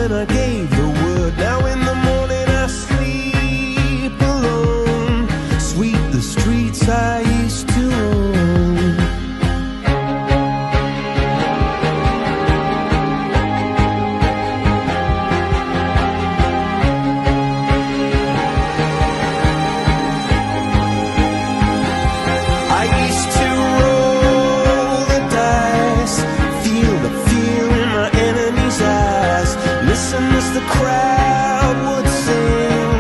when I gave the word. Now in the morning I sleep alone. Sweep the streets I used to own. I used to roll the dice, feel the fear in my enemy's eyes, listen as the crowd would sing.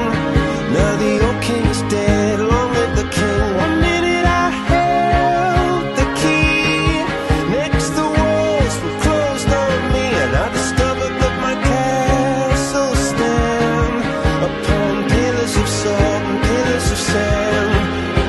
Now the old king is dead, long live the king. One minute I held the key, next the walls were closed on me, and I discovered that my castle stand upon pillars of salt and pillars of sand.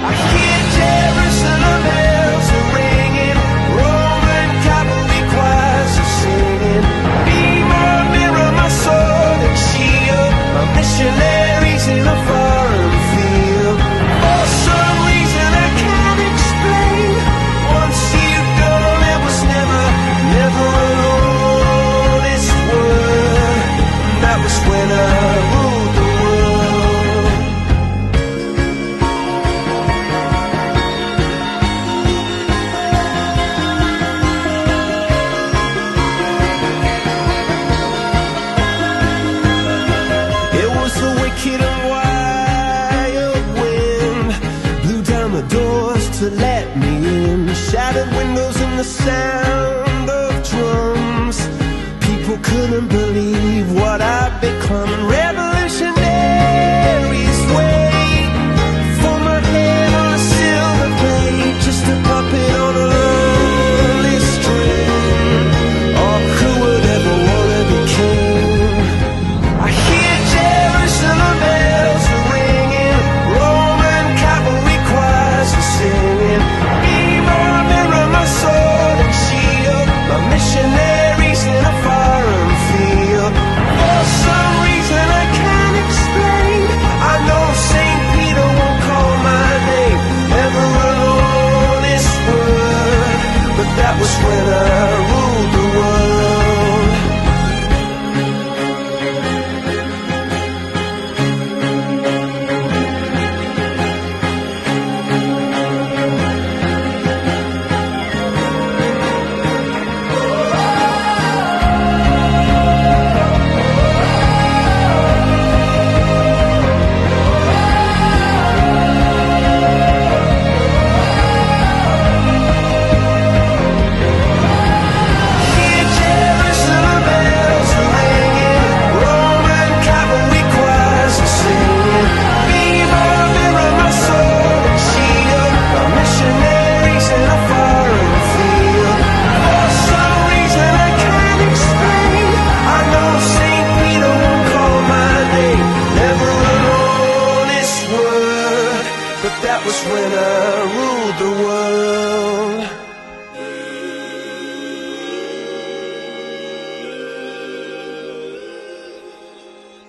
I hear Jerusalem bells are ringing, Roman cavalry choirs are singing. Be my mirror, my sword and shield, my missionaries in a foreign field. For some reason I can't explain, once you've gone it was never, never an honest word. And that was when I ruled the world. It was the wicked and wild wind, blew down the doors to let me in, shattered windows and the sound of drums. People couldn't believe what I'd become. Revolutionaries wait for my head on a silver plate, just a puppet on a lonely string. Oh, who would ever wanna be king? I hear Jerusalem bells are ringing, Roman cavalry choirs are singing. Be my mirror, my sword and shield, my missionaries in a foreign field. For some reason I can't explain, I know St. Peter won't call my name, never an honest word. But that was when I ruled the world. Hear Jerusalem bells are ringing, Roman cavalry choirs are singing. Be my mirror, my sword and shield, my missionaries in a foreign field. For some reason I can't explain, I know St. Peter won't call my name, never an honest word. But that was when I ruled the world.